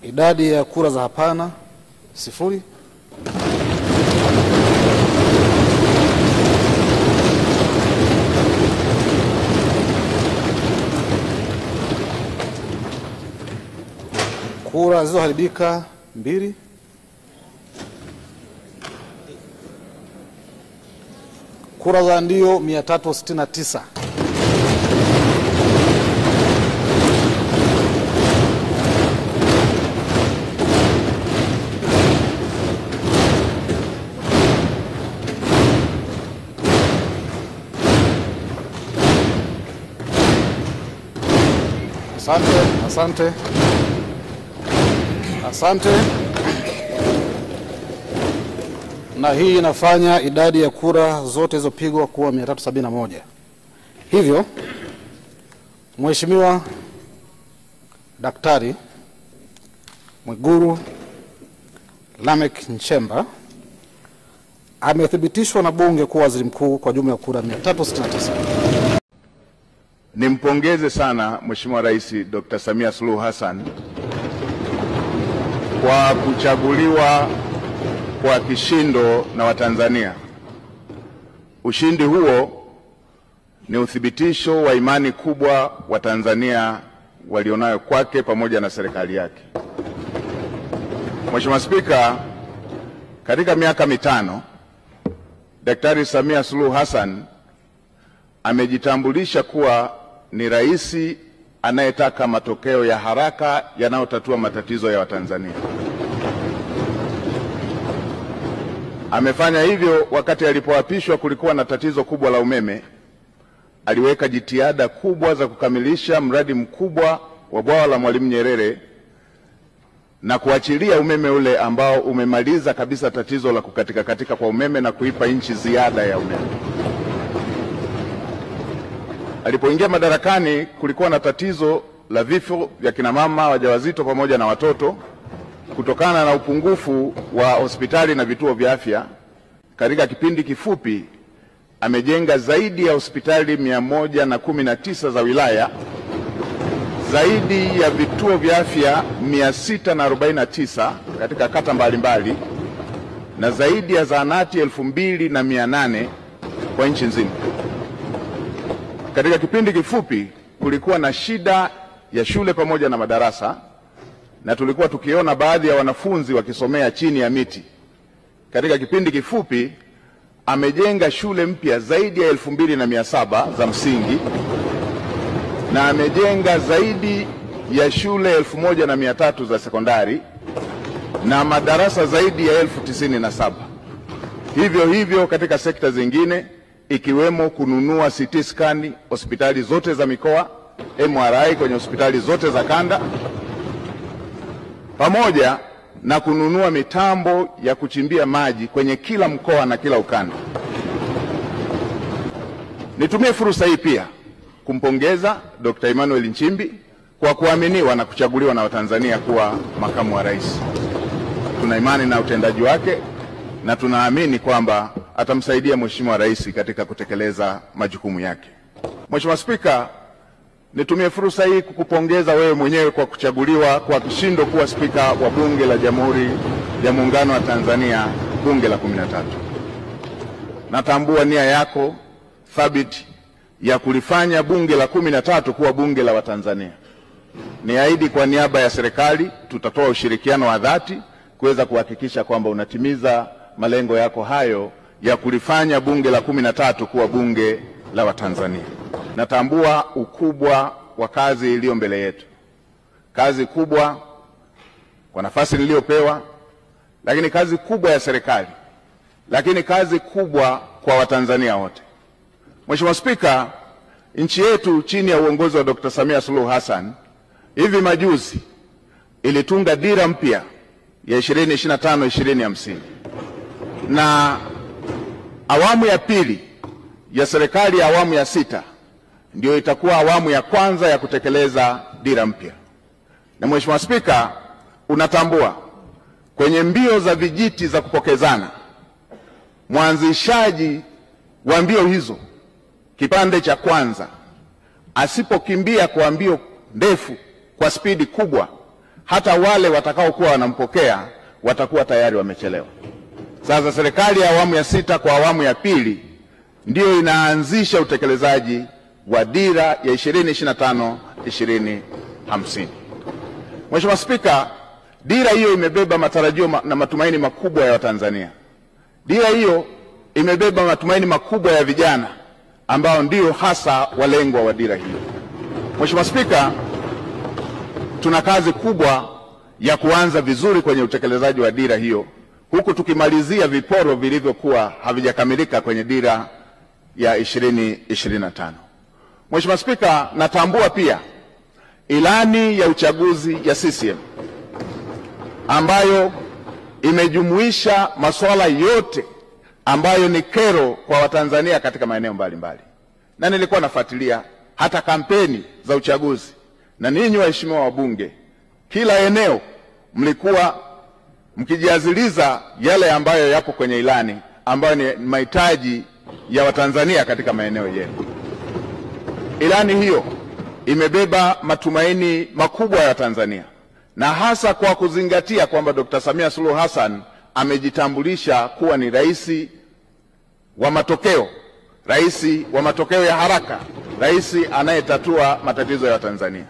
Idadi ya kura za hapana 0. Kura zilizoharibika 2. Kura za ndio 369. Asante. Na hii inafanya idadi ya kura zote zilizopigwa kuwa 371. Hivyo Mheshimiwa Daktari Mwigulu Lameck Nchemba amethibitishwa na Bunge kuwa waziri mkuu kwa jumla ya kura 369. Nimpongeze sana Mheshimiwa Rais Dr. Samia Suluhu Hassan kwa kuchaguliwa kwa kishindo na Watanzania. Ushindi huo ni uthibitisho wa imani kubwa Watanzania walionayo kwake pamoja na serikali yake. Mheshimiwa Spika, katika miaka 5 Daktari Samia Suluhu Hassan amejitambulisha kuwa ni rais anayetaka matokeo ya haraka yanayotatua matatizo ya Watanzania. Amefanya hivyo wakati alipoapishwa kulikuwa na tatizo kubwa la umeme. Aliweka jitihada kubwa za kukamilisha mradi mkubwa wa bwawa la Mwalimu Nyerere na kuachilia umeme ule ambao umemaliza kabisa tatizo la kukatika kwa umeme na kuipa nchi ziada ya umeme. Alipoingia madarakani kulikuwa na tatizo la vifo vya kina mama wajawazito pamoja na watoto kutokana na upungufu wa hospitali na vituo vya afya. Katika kipindi kifupi amejenga zaidi ya hospitali 119 za wilaya, zaidi ya vituo vya afya 649 katika kata mbalimbali na zaidi ya zahanati 2800 kwa nchi nzima. Katika kipindi kifupi kulikuwa na shida ya shule pamoja na madarasa, na tulikuwa tukiona baadhi ya wanafunzi wakisomea chini ya miti. Katika kipindi kifupi amejenga shule mpya zaidi ya 2700 za msingi na amejenga zaidi ya shule 1300 za sekondari na madarasa zaidi ya 1097. Hivyo katika sekta zingine ikiwemo kununua CT scan hospitali zote za mikoa, MRI kwenye hospitali zote za kanda, pamoja na kununua mitambo ya kuchimbia maji kwenye kila mkoa na kila ukanda. Nitumie fursa hii pia kumpongeza Dr. Emmanuel Nchimbi kwa kuaminiwa na kuchaguliwa na Watanzania kuwa makamu wa rais. Tuna imani na utendaji wake na tunaamini kwamba atamsaidia Mheshimiwa Rais katika kutekeleza majukumu yake. Mheshimiwa Spika, nitumie fursa hii kukupongeza wewe mwenyewe kwa kuchaguliwa kwa kishindo kuwa Spika wa Bunge la Jamhuri ya Muungano wa Tanzania, Bunge la 13. Natambua nia yako thabiti ya kulifanya Bunge la 13 kuwa bunge la Watanzania. Niahidi kwa niaba ya serikali tutatoa ushirikiano wa dhati kuweza kuhakikisha kwamba unatimiza malengo yako hayo ya kulifanya Bunge la 13 kuwa bunge la Watanzania. Natambua ukubwa wa kazi iliyo mbele yetu. Kazi kubwa kwa nafasi niliyopewa, lakini kazi kubwa ya serikali, lakini kazi kubwa kwa Watanzania wote. Mheshimiwa Spika, nchi yetu chini ya uongozi wa Dr. Samia Suluhu Hassan hivi majuzi ilitunga dira mpya ya 2025-2050 na awamu ya pili ya serikali ya awamu ya 6 ndio itakuwa awamu ya kwanza ya kutekeleza dira mpya. Na Mheshimiwa Spika, unatambua kwenye mbio za vijiti za kupokezana, mwanzishaji wa mbio hizo kipande cha kwanza asipokimbia kwa mbio ndefu kwa spidi kubwa, hata wale watakaokuwa wanampokea watakuwa tayari wamechelewa. Sasa serikali ya awamu ya 6 kwa awamu ya pili ndiyo inaanzisha utekelezaji wa dira ya 2025-2050. Mheshimiwa Spika, dira hiyo imebeba matarajio na matumaini makubwa ya Watanzania. Dira hiyo imebeba matumaini makubwa ya vijana ambao ndio hasa walengwa wa dira hiyo. Mheshimiwa Spika, tuna kazi kubwa ya kuanza vizuri kwenye utekelezaji wa dira hiyo, huku tukimalizia viporo vilivyokuwa havijakamilika kwenye dira ya 2025. Mheshimiwa Spika, natambua pia ilani ya uchaguzi ya CCM ambayo imejumuisha masuala yote ambayo ni kero kwa Watanzania katika maeneo mbalimbali. Na nilikuwa nafuatilia hata kampeni za uchaguzi, na ninyi waheshimiwa wabunge, kila eneo mlikuwa mkijiaziliza yale ambayo yapo kwenye ilani ambayo ni mahitaji ya Watanzania katika maeneo yenu. Ilani hiyo imebeba matumaini makubwa ya Tanzania, na hasa kwa kuzingatia kwamba Dr. Samia Suluhu Hassan amejitambulisha kuwa ni rais wa matokeo ya haraka, rais anayetatua matatizo ya Tanzania.